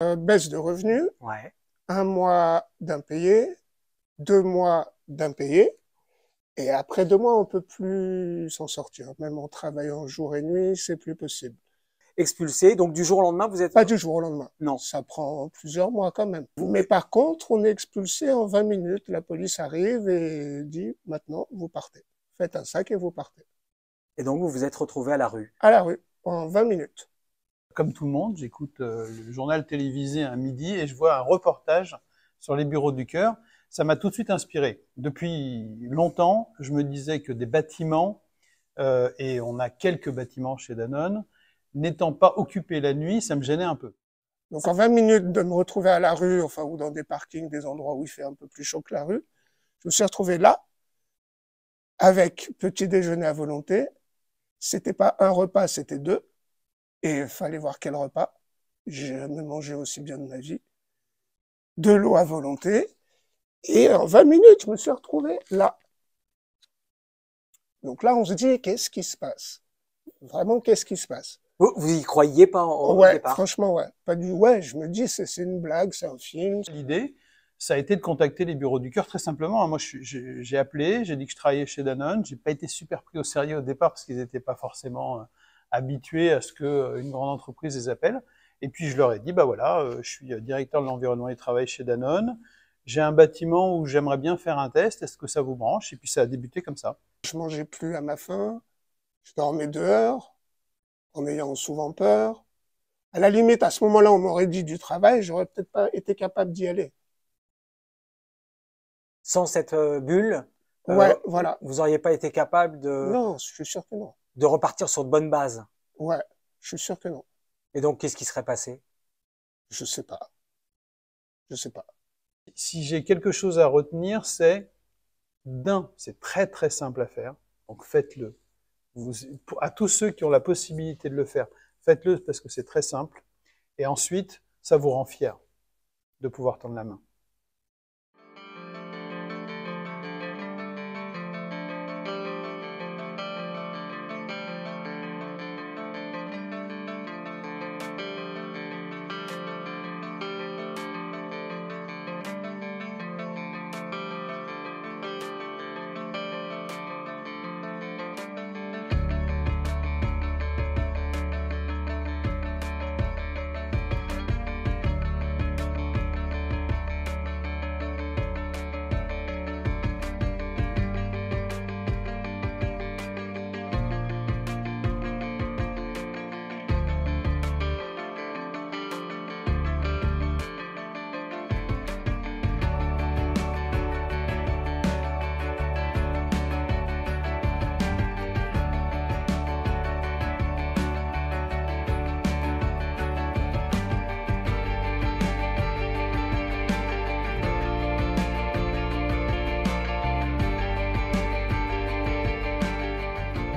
Baisse de revenus, Ouais. 1 mois d'impayé, 2 mois d'impayé, et après 2 mois, on peut plus s'en sortir. Même en travaillant jour et nuit, c'est plus possible. Expulsé, donc du jour au lendemain, vous êtes... Pas du jour au lendemain. Non. Ça prend plusieurs mois quand même. Mais par contre, on est expulsé en 20 minutes. La police arrive et dit, maintenant, vous partez. Faites un sac et vous partez. Et donc vous vous êtes retrouvé à la rue. À la rue, en 20 minutes. Comme tout le monde, j'écoute le journal télévisé à midi et je vois un reportage sur les bureaux du cœur. Ça m'a tout de suite inspiré. Depuis longtemps, je me disais que des bâtiments, et on a quelques bâtiments chez Danone, n'étant pas occupés la nuit, ça me gênait un peu. Donc en 20 minutes de me retrouver à la rue, enfin, ou dans des parkings, des endroits où il fait un peu plus chaud que la rue, je me suis retrouvé là, avec petit déjeuner à volonté. C'était pas un repas, c'était deux. Et il fallait voir quel repas. J'ai jamais mangé aussi bien de ma vie. De l'eau à volonté. Et en 20 minutes, je me suis retrouvé là. Donc là, on se dit, qu'est-ce qui se passe? Vraiment, qu'est-ce qui se passe? Vous y croyiez pas au Ouais, départ? franchement, ouais. Pas du ouais, je me dis, c'est une blague, c'est un film. L'idée, ça a été de contacter les bureaux du cœur très simplement. Moi, j'ai appelé, j'ai dit que je travaillais chez Danone. J'ai pas été super pris au sérieux au départ parce qu'ils n'étaient pas forcément habitués à ce qu'une grande entreprise les appelle. Et puis je leur ai dit, bah voilà, je suis directeur de l'environnement et du travail chez Danone. J'ai un bâtiment où j'aimerais bien faire un test. Est-ce que ça vous branche? Et puis ça a débuté comme ça. Je mangeais plus à ma faim. Je dormais dehors, en ayant souvent peur. À la limite, à ce moment-là, on m'aurait dit du travail, j'aurais peut-être pas été capable d'y aller. Sans cette bulle, Ouais, voilà. vous auriez pas été capable Non, je suis sûr que non. de repartir sur de bonnes bases. Ouais, je suis sûr que non. Et donc, qu'est-ce qui serait passé? Je sais pas. Je sais pas. Si j'ai quelque chose à retenir, c'est c'est très très simple à faire. Donc faites-le. À tous ceux qui ont la possibilité de le faire, faites-le parce que c'est très simple. Et ensuite, ça vous rend fier de pouvoir tendre la main.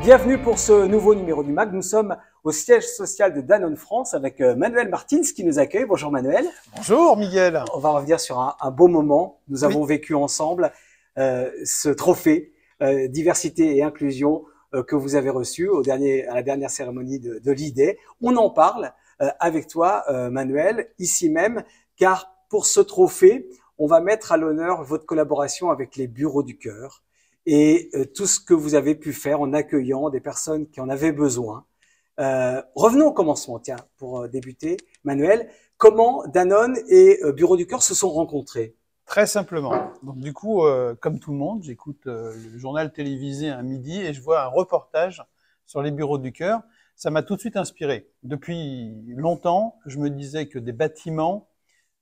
Bienvenue pour ce nouveau numéro du MAG. Nous sommes au siège social de Danone France avec Manuel Martins qui nous accueille. Bonjour Manuel. Bonjour Miguel. On va revenir sur un beau moment. Nous avons vécu ensemble ce trophée diversité et inclusion que vous avez reçu à la dernière cérémonie de l'IDE. On en parle avec toi Manuel, ici même, car pour ce trophée, on va mettre à l'honneur votre collaboration avec les bureaux du cœur et tout ce que vous avez pu faire en accueillant des personnes qui en avaient besoin. Revenons au commencement, tiens, pour débuter. Manuel, comment Danone et Bureau du Cœur se sont rencontrés? Très simplement. Donc du coup, comme tout le monde, j'écoute le journal télévisé à midi et je vois un reportage sur les bureaux du cœur. Ça m'a tout de suite inspiré. Depuis longtemps, je me disais que des bâtiments,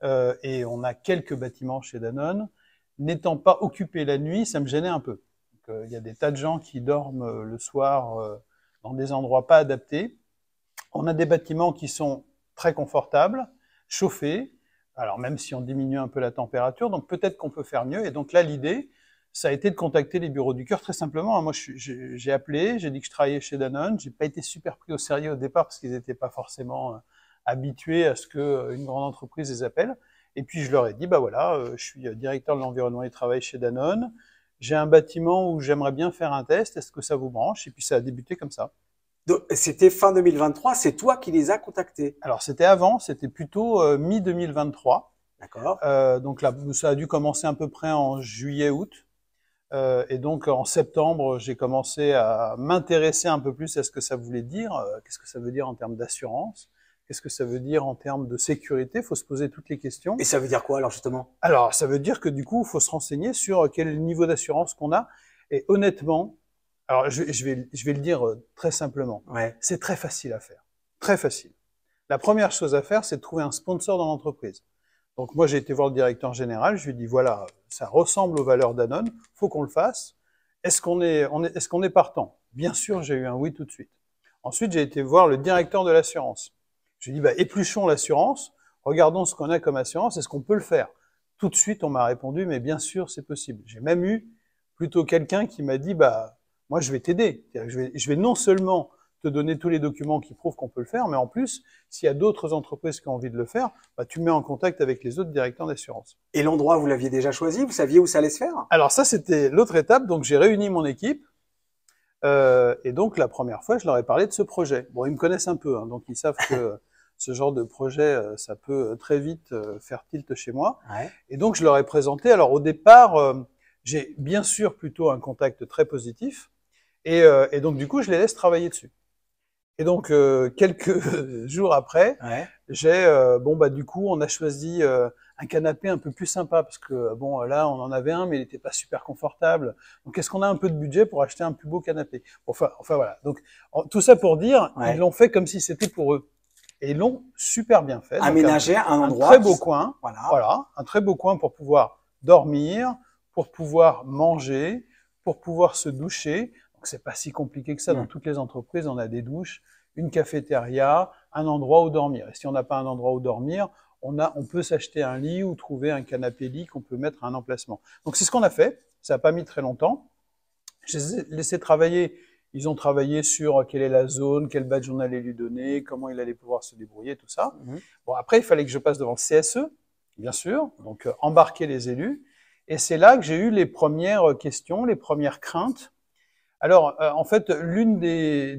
et on a quelques bâtiments chez Danone, n'étant pas occupés la nuit, ça me gênait un peu. Il y a des tas de gens qui dorment le soir dans des endroits pas adaptés. On a des bâtiments qui sont très confortables, chauffés, alors même si on diminue un peu la température, donc peut-être qu'on peut faire mieux. Et donc là, l'idée, ça a été de contacter les bureaux du cœur très simplement. Moi, j'ai appelé, j'ai dit que je travaillais chez Danone. J'ai pas été super pris au sérieux au départ parce qu'ils n'étaient pas forcément habitués à ce qu'une grande entreprise les appelle. Et puis je leur ai dit, bah voilà, je suis directeur de l'environnement et du travail chez Danone. J'ai un bâtiment où j'aimerais bien faire un test. Est-ce que ça vous branche? Et puis ça a débuté comme ça. C'était fin 2023, c'est toi qui les as contactés. Alors, c'était avant, c'était plutôt mi-2023. D'accord. Donc là, ça a dû commencer à peu près en juillet-août. Et donc, en septembre, j'ai commencé à m'intéresser un peu plus à ce que ça voulait dire. Qu'est-ce que ça veut dire en termes d'assurance? Qu'est-ce que ça veut dire en termes de sécurité? Il faut se poser toutes les questions. Et ça veut dire quoi, alors, justement? Alors, ça veut dire que du coup, il faut se renseigner sur quel niveau d'assurance qu'on a. Et honnêtement, alors je vais le dire très simplement. Ouais. C'est très facile à faire. Très facile. La première chose à faire, c'est de trouver un sponsor dans l'entreprise. Donc moi, j'ai été voir le directeur général, je lui ai dit, voilà, ça ressemble aux valeurs Danone, faut qu'on le fasse. Est-ce qu'on est partant? Bien sûr, j'ai eu un oui tout de suite. Ensuite, j'ai été voir le directeur de l'assurance. Je lui ai dit, bah, épluchons l'assurance, regardons ce qu'on a comme assurance, est-ce qu'on peut le faire? Tout de suite, on m'a répondu, mais bien sûr, c'est possible. J'ai même eu plutôt quelqu'un qui m'a dit, bah, moi, je vais t'aider. Je vais non seulement te donner tous les documents qui prouvent qu'on peut le faire, mais en plus, s'il y a d'autres entreprises qui ont envie de le faire, bah, tu me mets en contact avec les autres directeurs d'assurance. Et l'endroit, vous l'aviez déjà choisi? Vous saviez où ça allait se faire? Alors ça, c'était l'autre étape. Donc, j'ai réuni mon équipe. Et donc, la première fois, je leur ai parlé de ce projet. Bon, ils me connaissent un peu, hein, donc ils savent que ce genre de projet, ça peut très vite faire tilt chez moi. Ouais. Et donc, je leur ai présenté. Alors, au départ, j'ai bien sûr plutôt un contact très positif. Et donc, du coup, je les laisse travailler dessus. Et donc, quelques jours après, Ouais. bon, bah, du coup, on a choisi un canapé un peu plus sympa parce que, bon, là, on en avait un, mais il n'était pas super confortable. Donc, est-ce qu'on a un peu de budget pour acheter un plus beau canapé? Enfin, voilà. Donc, tout ça pour dire, Ouais. ils l'ont fait comme si c'était pour eux. Et ils l'ont super bien fait. Aménager Donc, un endroit. Un très beau coin. Voilà. Un très beau coin pour pouvoir dormir, pour pouvoir manger, pour pouvoir se doucher. Donc, c'est pas si compliqué que ça. Dans toutes les entreprises, on a des douches, une cafétéria, un endroit où dormir. Et si on n'a pas un endroit où dormir, on peut s'acheter un lit ou trouver un canapé-lit qu'on peut mettre à un emplacement. Donc, c'est ce qu'on a fait. Ça n'a pas mis très longtemps. Je les ai laissés travailler. Ils ont travaillé sur quelle est la zone, quel badge on allait lui donner, comment il allait pouvoir se débrouiller, tout ça. Bon, après, il fallait que je passe devant le CSE, bien sûr. Donc, embarquer les élus. Et c'est là que j'ai eu les premières questions, les premières craintes. Alors, en fait, l'une des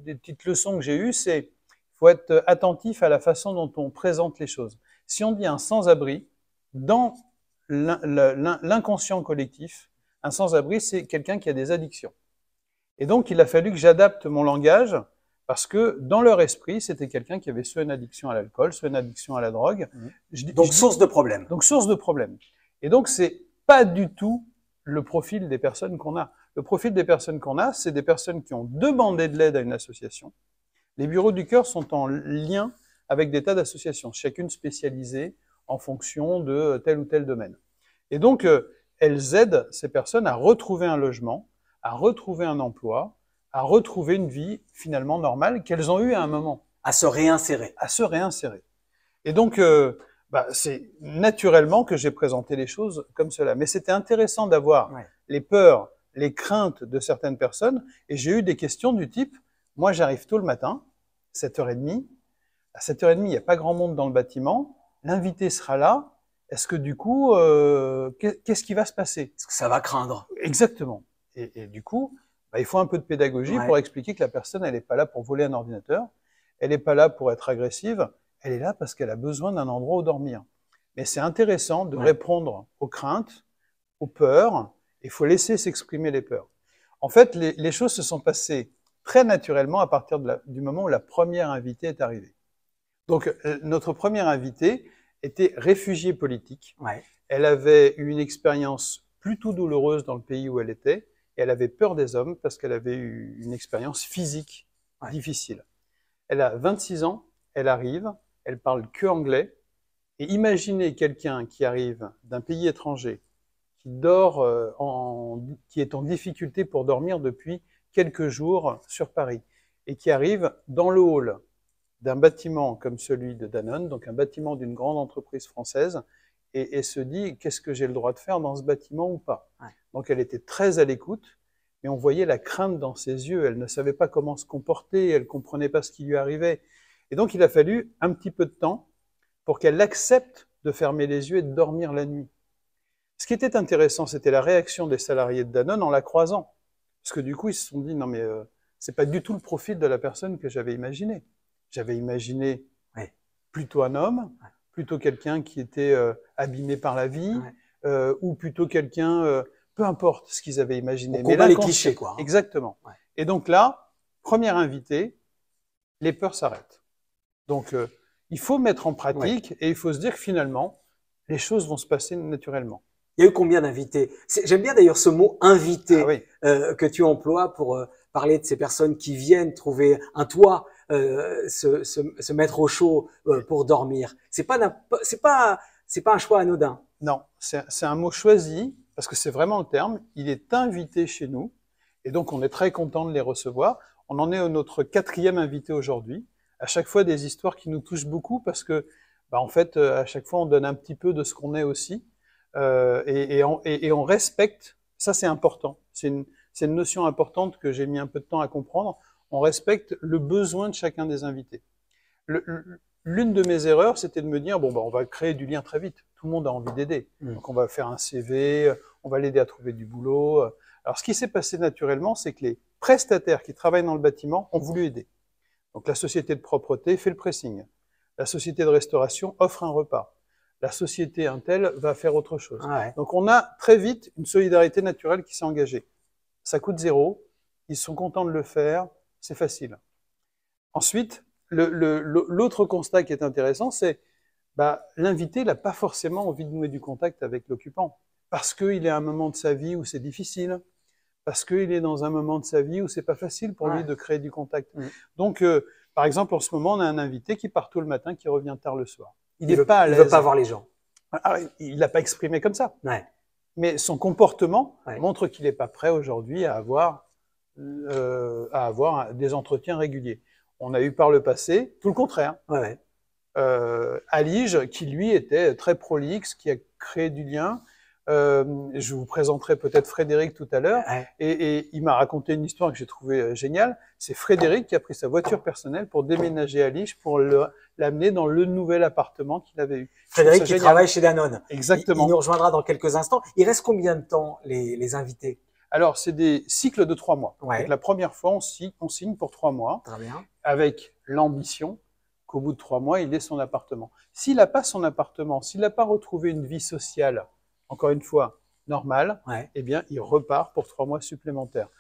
petites leçons que j'ai eues, c'est qu'il faut être attentif à la façon dont on présente les choses. Si on dit un sans-abri, dans l'inconscient collectif, un sans-abri, c'est quelqu'un qui a des addictions. Et donc, il a fallu que j'adapte mon langage parce que dans leur esprit, c'était quelqu'un qui avait soit une addiction à l'alcool, soit une addiction à la drogue. Donc, source de problème. Donc, source de problème. Et donc, c'est pas du tout le profil des personnes qu'on a. Le profil des personnes qu'on a, c'est des personnes qui ont demandé de l'aide à une association. Les bureaux du cœur sont en lien avec des tas d'associations, chacune spécialisée en fonction de tel ou tel domaine. Et donc, elles aident ces personnes à retrouver un logement, à retrouver un emploi, à retrouver une vie finalement normale qu'elles ont eue à un moment. À se réinsérer. À se réinsérer. Et donc, c'est naturellement que j'ai présenté les choses comme cela. Mais c'était intéressant d'avoir les peurs, les craintes de certaines personnes. Et j'ai eu des questions du type, moi j'arrive tôt le matin, 7h30. À 7h30, il n'y a pas grand monde dans le bâtiment. L'invité sera là. Est-ce que du coup, qu'est-ce qui va se passer? Est-ce que ça va craindre? Exactement. Et du coup, il faut un peu de pédagogie pour expliquer que la personne, elle n'est pas là pour voler un ordinateur. Elle n'est pas là pour être agressive. Elle est là parce qu'elle a besoin d'un endroit où dormir. Mais c'est intéressant de répondre aux craintes, aux peurs. Il faut laisser s'exprimer les peurs. En fait, les choses se sont passées très naturellement à partir du moment où la première invitée est arrivée. Donc, notre première invitée était réfugiée politique. Elle avait eu une expérience plutôt douloureuse dans le pays où elle était, et elle avait peur des hommes parce qu'elle avait eu une expérience physique difficile. Elle a 26 ans, elle arrive, elle parle que anglais, et imaginez quelqu'un qui arrive d'un pays étranger, qui dort, qui est en difficulté pour dormir depuis quelques jours sur Paris, et qui arrive dans le hall d'un bâtiment comme celui de Danone, donc un bâtiment d'une grande entreprise française, et se dit, qu'est-ce que j'ai le droit de faire dans ce bâtiment ou pas? Donc elle était très à l'écoute, mais on voyait la crainte dans ses yeux, elle ne savait pas comment se comporter, elle ne comprenait pas ce qui lui arrivait. Et donc il a fallu un petit peu de temps pour qu'elle accepte de fermer les yeux et de dormir la nuit. Ce qui était intéressant, c'était la réaction des salariés de Danone en la croisant. Parce que du coup, ils se sont dit, non mais c'est pas du tout le profil de la personne que j'avais imaginé. J'avais imaginé plutôt un homme, plutôt quelqu'un qui était abîmé par la vie, ou plutôt quelqu'un, peu importe ce qu'ils avaient imaginé. On combat les clichés, quoi. Exactement. Ouais. Et donc là, premier invité, les peurs s'arrêtent. Donc, il faut mettre en pratique et il faut se dire que finalement, les choses vont se passer naturellement. Il y a eu combien d'invités? J'aime bien d'ailleurs ce mot invité que tu emploies pour parler de ces personnes qui viennent trouver un toit, se mettre au chaud pour dormir. C'est pas un choix anodin. Non, c'est un mot choisi parce que c'est vraiment le terme. Il est invité chez nous et donc on est très content de les recevoir. On en est à notre 4e invité aujourd'hui. À chaque fois des histoires qui nous touchent beaucoup parce que, en fait, à chaque fois on donne un petit peu de ce qu'on est aussi. Et on respecte, ça c'est important, c'est une notion importante que j'ai mis un peu de temps à comprendre, on respecte le besoin de chacun des invités. L'une de mes erreurs, c'était de me dire, on va créer du lien très vite, tout le monde a envie d'aider, donc on va faire un CV, on va l'aider à trouver du boulot. Alors ce qui s'est passé naturellement, c'est que les prestataires qui travaillent dans le bâtiment ont voulu aider. Donc la société de propreté fait le pressing, la société de restauration offre un repas. La société Intel va faire autre chose. Donc on a très vite une solidarité naturelle qui s'est engagée. Ça coûte 0, ils sont contents de le faire, c'est facile. Ensuite, l'autre constat qui est intéressant, c'est l'invité n'a pas forcément envie de nouer du contact avec l'occupant, parce qu'il est à un moment de sa vie où c'est difficile, parce qu'il est dans un moment de sa vie où c'est pas facile pour lui de créer du contact. Donc, par exemple, en ce moment, on a un invité qui part tôt le matin, qui revient tard le soir. Il veut pas voir les gens. Il l'a pas exprimé comme ça. Mais son comportement montre qu'il n'est pas prêt aujourd'hui à avoir des entretiens réguliers. On a eu par le passé tout le contraire. Alige, qui lui était très prolixe, qui a créé du lien. Je vous présenterai peut-être Frédéric tout à l'heure. Et il m'a raconté une histoire que j'ai trouvée géniale. C'est Frédéric qui a pris sa voiture personnelle pour déménager à Alige pour l'amener dans le nouvel appartement qu'il avait eu. Frédéric qui travaille chez Danone. Exactement. Il nous rejoindra dans quelques instants. Il reste combien de temps les invités? Alors, c'est des cycles de 3 mois. Donc, la première fois, on signe pour 3 mois. Très bien. Avec l'ambition qu'au bout de 3 mois, il ait son appartement. S'il n'a pas son appartement, s'il n'a pas retrouvé une vie sociale, encore une fois, normale, eh bien, il repart pour 3 mois supplémentaires.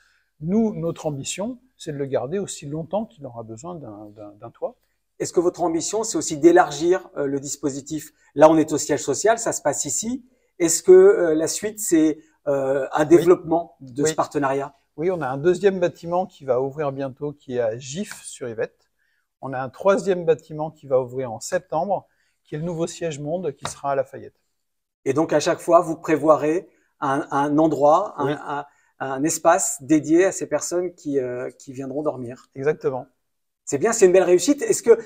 Nous, notre ambition, c'est de le garder aussi longtemps qu'il aura besoin d'un toit. Est-ce que votre ambition, c'est aussi d'élargir le dispositif? Là, on est au siège social, ça se passe ici. Est-ce que la suite, c'est un développement de ce partenariat? Oui, on a un 2e bâtiment qui va ouvrir bientôt, qui est à Gif-sur-Yvette. On a un 3e bâtiment qui va ouvrir en septembre, qui est le nouveau siège Monde, qui sera à Lafayette. Et donc, à chaque fois, vous prévoirez un endroit, un espace dédié à ces personnes qui viendront dormir. Exactement. C'est bien, c'est une belle réussite. Est-ce que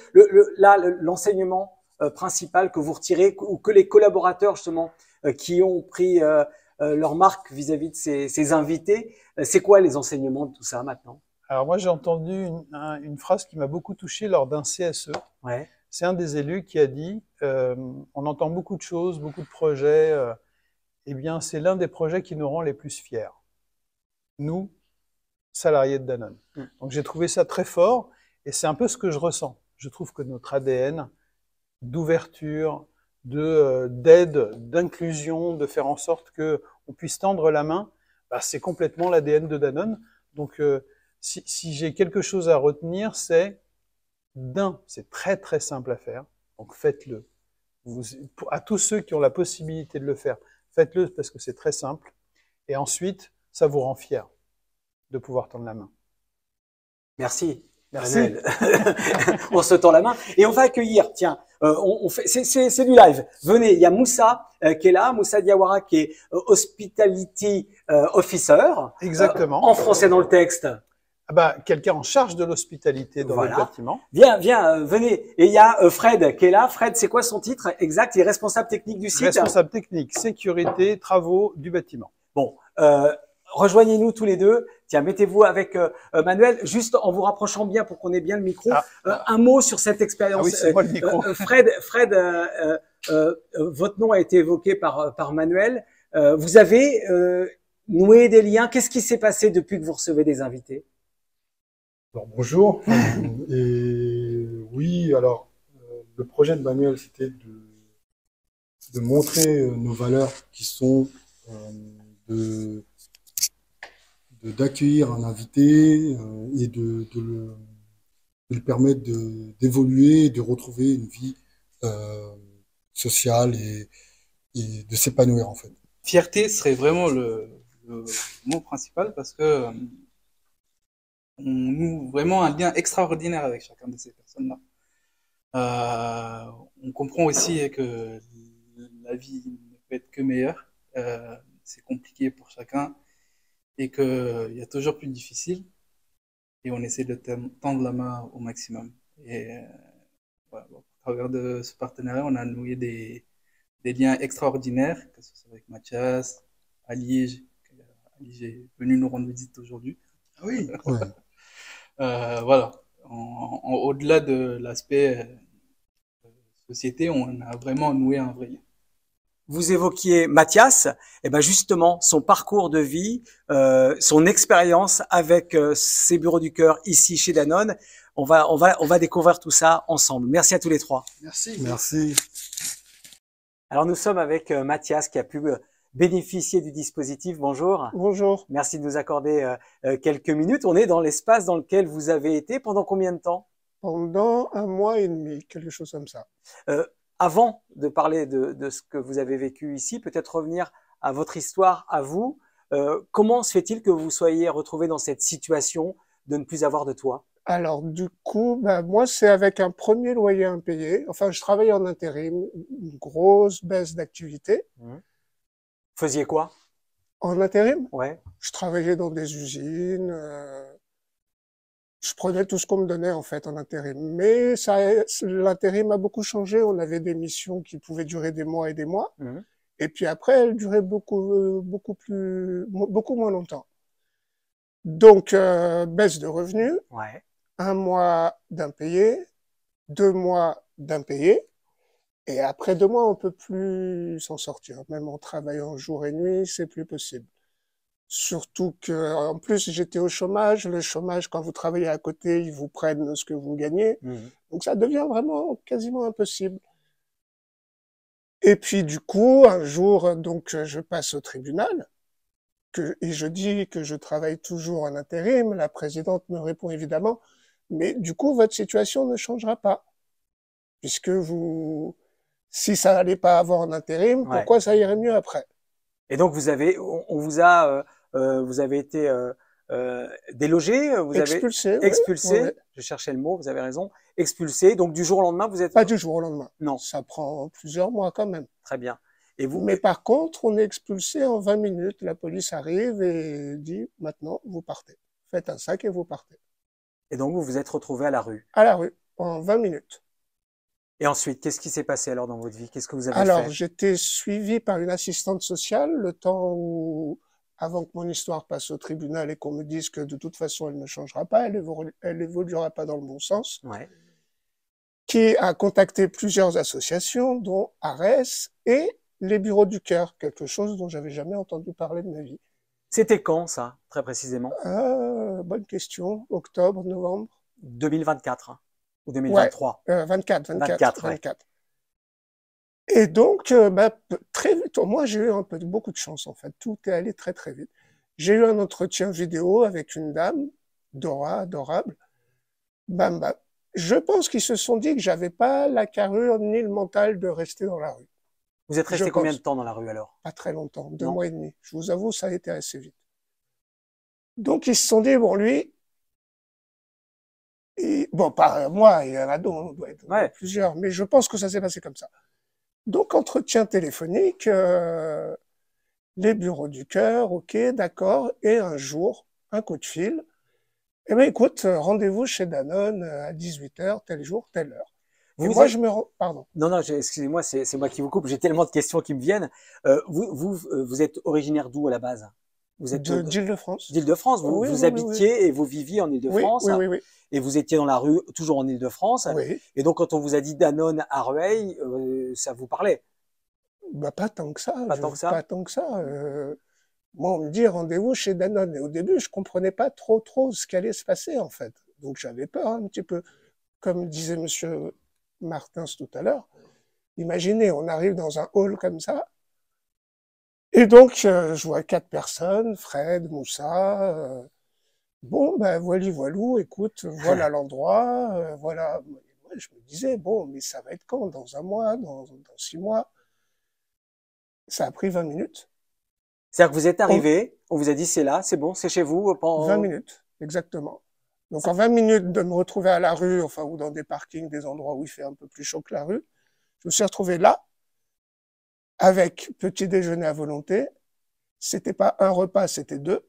l'enseignement principal que vous retirez, ou que les collaborateurs justement qui ont pris leur marque vis-à-vis de ces invités, c'est quoi les enseignements de tout ça maintenant? Alors moi, j'ai entendu une phrase qui m'a beaucoup touché lors d'un CSE. C'est un des élus qui a dit on entend beaucoup de choses, beaucoup de projets. Eh bien, c'est l'un des projets qui nous rend les plus fiers. Nous, salariés de Danone. Donc j'ai trouvé ça très fort et c'est un peu ce que je ressens. Je trouve que notre ADN d'ouverture, d'aide, d'inclusion, de faire en sorte que on puisse tendre la main, c'est complètement l'ADN de Danone. Donc si j'ai quelque chose à retenir, c'est c'est très très simple à faire. Donc faites-le. À tous ceux qui ont la possibilité de le faire, faites-le parce que c'est très simple. Et ensuite, ça vous rend fier de pouvoir tendre la main. Merci. Merci. On se tend la main et on va accueillir. Tiens, c'est du live. Venez, il y a Moussa qui est là, Moussa Diawara qui est Hospitality Officer. Exactement. En français dans le texte. Quelqu'un en charge de l'hospitalité dans le bâtiment. Viens, venez. Et il y a Fred qui est là. Fred, c'est quoi son titre exact? Il est responsable technique du site. Responsable technique, sécurité, travaux du bâtiment. Bon, rejoignez-nous tous les deux. Tiens, mettez-vous avec Manuel, juste en vous rapprochant bien pour qu'on ait bien le micro. Un mot sur cette expérience. Oui, c'est moi le micro. Fred, votre nom a été évoqué par Manuel. Vous avez noué des liens. Qu'est-ce qui s'est passé depuis que vous recevez des invités? Alors, bonjour. Et oui, alors, le projet de Manuel, c'était de montrer nos valeurs qui sont de, d'accueillir un invité et de lui permettre d'évoluer et de retrouver une vie euh, sociale et de s'épanouir en fait. Fierté serait vraiment le mot principal parce que on noue vraiment un lien extraordinaire avec chacun de ces personnes-là. On comprend aussi que la vie ne peut être que meilleure. C'est compliqué pour chacun et qu'il y a toujours plus difficile. Et on essaie de tendre la main au maximum. Et voilà, bon, à travers de ce partenariat, on a noué des liens extraordinaires, que ce soit avec Mathias, Ali, Ali est venu nous rendre visite aujourd'hui. Ah oui. Ouais. Voilà. Au-delà de l'aspect société, on a vraiment noué un vrai lien. Vous évoquiez Mathias, et ben justement son parcours de vie, son expérience avec ces bureaux du cœur ici chez Danone. On va découvrir tout ça ensemble. Merci à tous les trois. Merci. Merci. Alors nous sommes avec Mathias qui a pu bénéficier du dispositif. Bonjour. Bonjour. Merci de nous accorder quelques minutes. On est dans l'espace dans lequel vous avez été pendant combien de temps? Pendant 1 mois et demi, quelque chose comme ça. Avant de parler de ce que vous avez vécu ici, peut-être revenir à votre histoire, à vous. Comment se fait-il que vous soyez retrouvé dans cette situation de ne plus avoir de toit? Alors, du coup, moi, c'est avec un premier loyer impayé. Enfin, je travaillais en intérim, une grosse baisse d'activité. Faisiez quoi? En intérim? Ouais. Je travaillais dans des usines. Je prenais tout ce qu'on me donnait, en fait, en intérim. Mais l'intérim a beaucoup changé. On avait des missions qui pouvaient durer des mois et des mois. Et puis après, elles duraient beaucoup moins longtemps. Donc, baisse de revenus. Ouais. 1 mois d'impayé, 2 mois d'impayé, et après 2 mois, on peut plus s'en sortir. Même en travaillant jour et nuit, c'est plus possible. Surtout que, en plus, j'étais au chômage. Le chômage, quand vous travaillez à côté, ils vous prennent ce que vous gagnez. Donc ça devient vraiment quasiment impossible. Et puis, du coup, un jour, donc, je passe au tribunal. Et je dis que je travaille toujours en intérim. La présidente me répond évidemment, mais du coup, votre situation ne changera pas. Puisque si ça n'allait pas avoir en intérim, Ouais. pourquoi ça irait mieux après? Et donc vous avez été délogé, Expulsé, expulsé. ouais. Je cherchais le mot, vous avez raison. Expulsé. Donc du jour au lendemain, vous êtes Pas du jour au lendemain. Non. Ça prend plusieurs mois quand même. Très bien. Et vous? Mais par contre, on est expulsé en 20 minutes. La police arrive et dit maintenant, vous partez. Faites un sac et vous partez. Et donc vous vous êtes retrouvé à la rue. À la rue, en 20 minutes. Et ensuite, qu'est-ce qui s'est passé alors dans votre vie? Qu'est-ce que vous avez fait? Alors, j'étais suivi par une assistante sociale le temps où, avant que mon histoire passe au tribunal et qu'on me dise que de toute façon, elle ne changera pas, elle évoluera pas dans le bon sens. Ouais. Qui a contacté plusieurs associations, dont ARES et les Bureaux du Cœur, quelque chose dont j'avais jamais entendu parler de ma vie. C'était quand ça, très précisément? Bonne question. Octobre, novembre. 2024 hein, ou 2023? Ouais, 24. Ouais. Et donc, très vite, moi j'ai eu beaucoup de chance en fait. Tout est allé très très vite. J'ai eu un entretien vidéo avec une dame, Dora, adorable. Je pense qu'ils se sont dit que j'avais pas la carrure ni le mental de rester dans la rue. Vous êtes resté combien de temps dans la rue alors? Pas très longtemps, 2 mois et demi. Je vous avoue, ça a été assez vite. Donc ils se sont dit, bon lui, bon pas moi, il y en a d'autres, doit être plusieurs, mais je pense que ça s'est passé comme ça. Donc entretien téléphonique, les bureaux du cœur, ok, d'accord, et un jour, un coup de fil. Eh ben écoute, rendez-vous chez Danone à 18h, tel jour, telle heure. Je me rends... Pardon. Non, excusez-moi, c'est moi qui vous coupe. J'ai tellement de questions qui me viennent. Vous êtes originaire d'où à la base? Vous êtes d'Île-de-France. D'Île-de-France. Vous habitiez et vous viviez en Île-de-France. Oui. Et vous étiez dans la rue, toujours en Île-de-France. Oui. Et donc, quand on vous a dit Danone à Rueil, ça vous parlait? Pas tant que ça. Pas tant que ça. Moi, on me dit rendez-vous chez Danone. Et au début, je comprenais pas trop ce qui allait se passer, en fait. Donc j'avais peur un petit peu. Comme disait Monsieur Martins tout à l'heure, imaginez, on arrive dans un hall comme ça, et donc je vois 4 personnes, Fred, Moussa, bon, ben voilou, écoute, voilà l'endroit, voilà. Ouais, je me disais, bon, mais ça va être quand? Dans un mois, dans 6 mois? Ça a pris 20 minutes. C'est-à-dire que vous êtes En arrivé, on vous a dit c'est là, c'est bon, c'est chez vous. 20 minutes, exactement. Donc en 20 minutes de me retrouver à la rue, enfin, ou dans des parkings, des endroits où il fait un peu plus chaud que la rue, je me suis retrouvé là, avec petit déjeuner à volonté. C'était pas un repas, c'était 2.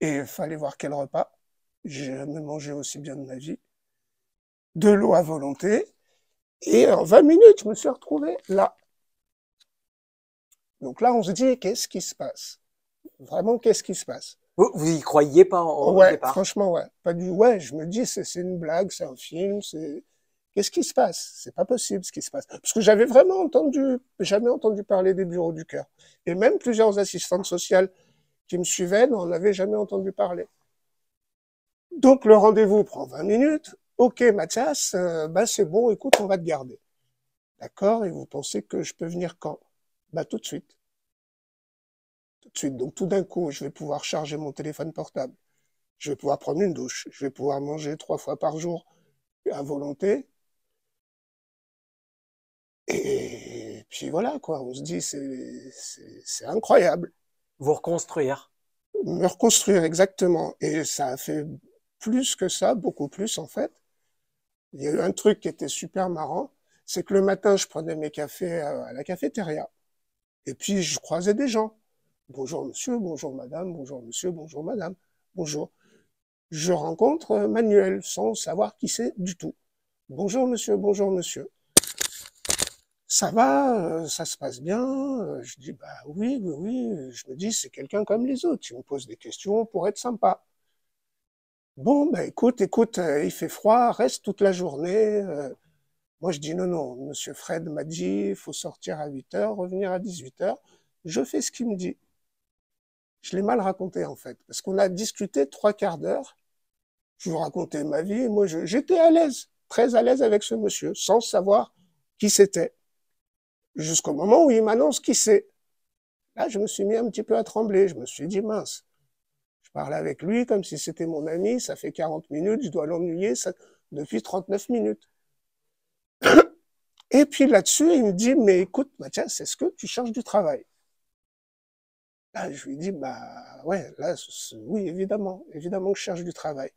Et il fallait voir quel repas. J'ai jamais mangé aussi bien de ma vie. De l'eau à volonté. Et en 20 minutes, je me suis retrouvé là. Donc là, on se dit, qu'est-ce qui se passe? Vraiment, qu'est-ce qui se passe? Vous y croyiez pas au Ouais, départ? franchement, ouais. Pas du, ouais, je me dis, c'est une blague, c'est un film, qu'est-ce qui se passe? C'est pas possible ce qui se passe. Parce que j'avais vraiment jamais entendu parler des bureaux du cœur. Et même plusieurs assistantes sociales qui me suivaient n'en avaient jamais entendu parler. Donc le rendez-vous prend 20 minutes. Ok, Mathias, bah c'est bon, écoute, on va te garder. D'accord? Et vous pensez que je peux venir quand? Bah tout de suite. Tout de suite. Donc tout d'un coup, je vais pouvoir charger mon téléphone portable. Je vais pouvoir prendre une douche. Je vais pouvoir manger 3 fois par jour à volonté. Et puis voilà, quoi. On se dit, c'est incroyable. Vous reconstruire. Me reconstruire, exactement. Et ça a fait plus que ça, beaucoup plus, en fait. Il y a eu un truc qui était super marrant. C'est que le matin, je prenais mes cafés à la cafétéria. Et puis, je croisais des gens. Bonjour monsieur, bonjour madame, bonjour monsieur, bonjour madame, bonjour. Je rencontre Manuel sans savoir qui c'est du tout. Bonjour monsieur, bonjour monsieur. Ça va, ça se passe bien. Je dis bah oui, oui, oui. Je me dis c'est quelqu'un comme les autres. Il me pose des questions pour être sympa. Bon bah écoute, il fait froid, reste toute la journée. Moi je dis non, non. Monsieur Fred m'a dit il faut sortir à 8 heures, revenir à 18 heures. Je fais ce qu'il me dit. Je l'ai mal raconté en fait, parce qu'on a discuté 3/4 d'heure. Je vous racontais ma vie et moi j'étais à l'aise, très à l'aise avec ce monsieur, sans savoir qui c'était. Jusqu'au moment où il m'annonce qui c'est. Là, je me suis mis un petit peu à trembler. Je me suis dit, mince, je parle avec lui comme si c'était mon ami, ça fait 40 minutes, je dois l'ennuyer depuis 39 minutes. Et puis là-dessus, il me dit, mais écoute, Mathias, est-ce que tu cherches du travail? Là, je lui dis, bah ouais, là, oui, évidemment que je cherche du travail.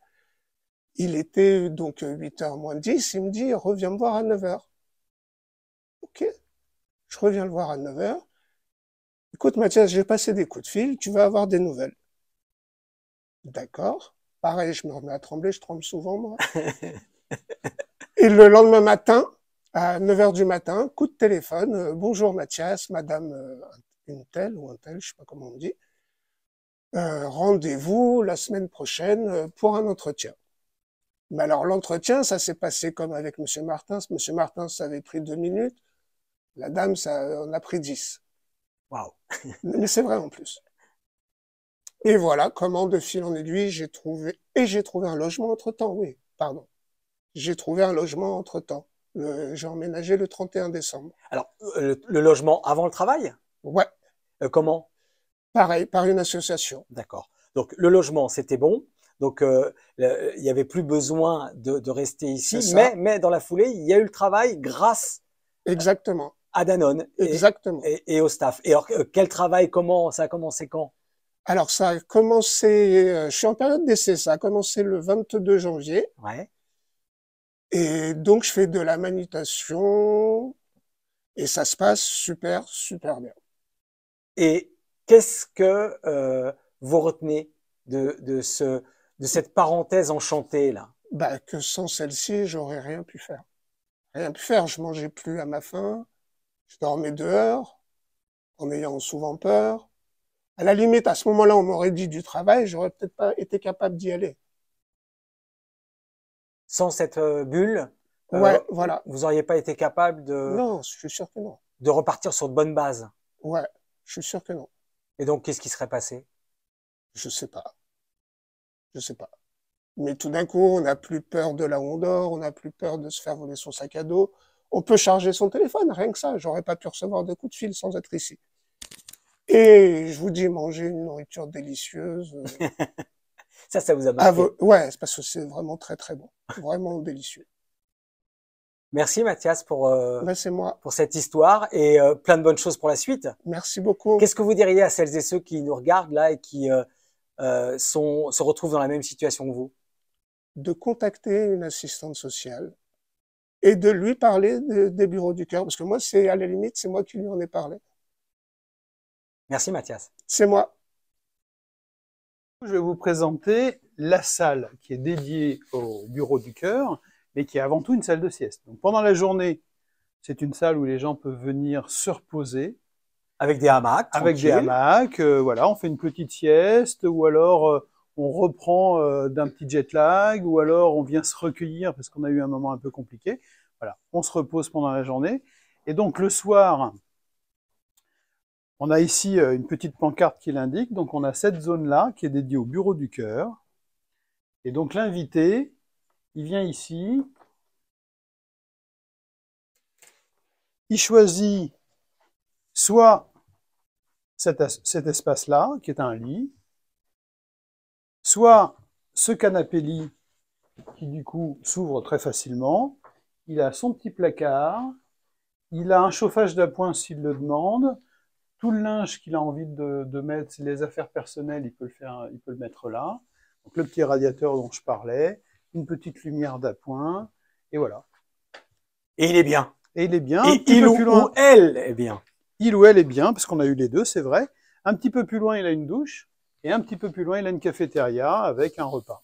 Il était donc 8h moins 10, il me dit, reviens me voir à 9h. Ok, je reviens le voir à 9h. Écoute, Mathias, j'ai passé des coups de fil, tu vas avoir des nouvelles. D'accord. Pareil, je me remets à trembler, je tremble souvent, moi. Et le lendemain matin, à 9h du matin, coup de téléphone, bonjour Mathias, madame une telle ou un tel, je sais pas comment on dit, rendez-vous la semaine prochaine pour un entretien. Mais alors l'entretien, ça s'est passé comme avec Monsieur Martins. Monsieur Martins, ça avait pris 2 minutes. La dame, ça en a pris 10. Waouh. Mais c'est vrai en plus. Et voilà comment, de fil en aiguille, j'ai trouvé un logement entre-temps, oui, pardon. J'ai trouvé un logement entre-temps. J'ai emménagé le 31 décembre. Alors, le logement avant le travail? Ouais, Comment? pareil, par une association. D'accord. Donc, le logement, c'était bon. Donc, il n'y avait plus besoin de rester C'est ici. ça. Mais dans la foulée, il y a eu le travail grâce Exactement. à Danone Exactement. et au staff. Et alors, quel travail, comment, ça a commencé quand? Alors, ça a commencé, je suis en période d'essai, ça a commencé le 22 janvier. Ouais. Et donc, je fais de la manutention et ça se passe super, super bien. Et qu'est-ce que vous retenez de cette parenthèse enchantée là? Bah, que sans celle-ci, j'aurais rien pu faire. Rien pu faire. Je mangeais plus à ma faim. Je dormais dehors, en ayant souvent peur. À la limite, à ce moment-là, on m'aurait dit du travail, j'aurais peut-être pas été capable d'y aller. Sans cette bulle, Ouais, voilà. vous n'auriez pas été capable Non, je suis sûr que non. de repartir sur de bonnes bases. Ouais, je suis sûr que non. Et donc, qu'est-ce qui serait passé? Je sais pas. Je sais pas. Mais tout d'un coup, on n'a plus peur de là où on dort, on n'a plus peur de se faire voler son sac à dos. On peut charger son téléphone, rien que ça. J'aurais pas pu recevoir de coups de fil sans être ici. Et je vous dis, manger une nourriture délicieuse. Ça vous a marqué. Ouais, c'est parce que c'est vraiment très très bon. Vraiment délicieux. Merci Mathias Ben, c'est moi. pour cette histoire et plein de bonnes choses pour la suite. Merci beaucoup. Qu'est-ce que vous diriez à celles et ceux qui nous regardent là et qui se retrouvent dans la même situation que vous? De contacter une assistante sociale et de lui parler des bureaux du cœur. Parce que moi, c'est à la limite, c'est moi qui lui en ai parlé. Merci Mathias. C'est moi. Je vais vous présenter la salle qui est dédiée au bureau du cœur, mais qui est avant tout une salle de sieste. Donc pendant la journée, c'est une salle où les gens peuvent venir se reposer. Avec des hamacs. Avec des hamacs, voilà, on fait une petite sieste, ou alors on reprend d'un petit jet lag, ou alors on vient se recueillir parce qu'on a eu un moment un peu compliqué. Voilà, on se repose pendant la journée. Et donc le soir, on a ici une petite pancarte qui l'indique. Donc on a cette zone-là qui est dédiée au bureau du cœur. Et donc l'invité, il vient ici, il choisit soit cet espace-là, qui est un lit, soit ce canapé-lit, qui du coup s'ouvre très facilement. Il a son petit placard, il a un chauffage d'appoint s'il le demande, tout le linge qu'il a envie de mettre, les affaires personnelles, il peut le faire, il peut le mettre là. Donc le petit radiateur dont je parlais, une petite lumière d'appoint, et voilà. Et il est bien. Et il est bien. Et il ou elle est bien. Il ou elle est bien, parce qu'on a eu les deux, c'est vrai. Un petit peu plus loin, il a une douche, et un petit peu plus loin, il a une cafétéria avec un repas.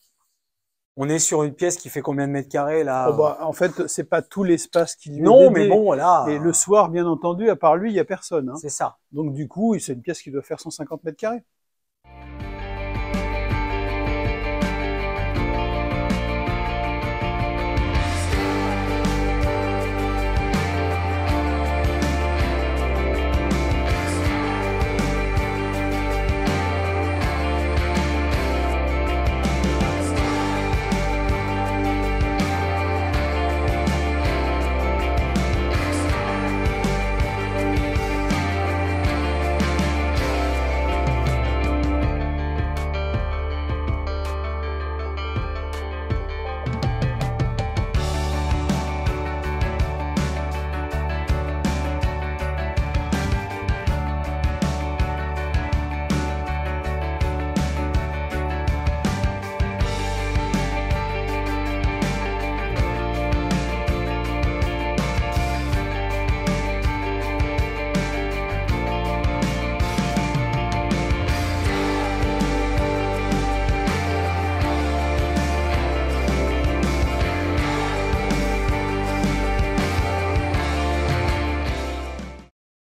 On est sur une pièce qui fait combien de mètres carrés, là? Oh bah, en fait, c'est pas tout l'espace qui lui est Non, dédié. mais bon, là. Et le soir, bien entendu, à part lui, il y a personne. Hein. C'est ça. Donc, du coup, c'est une pièce qui doit faire 150 mètres carrés.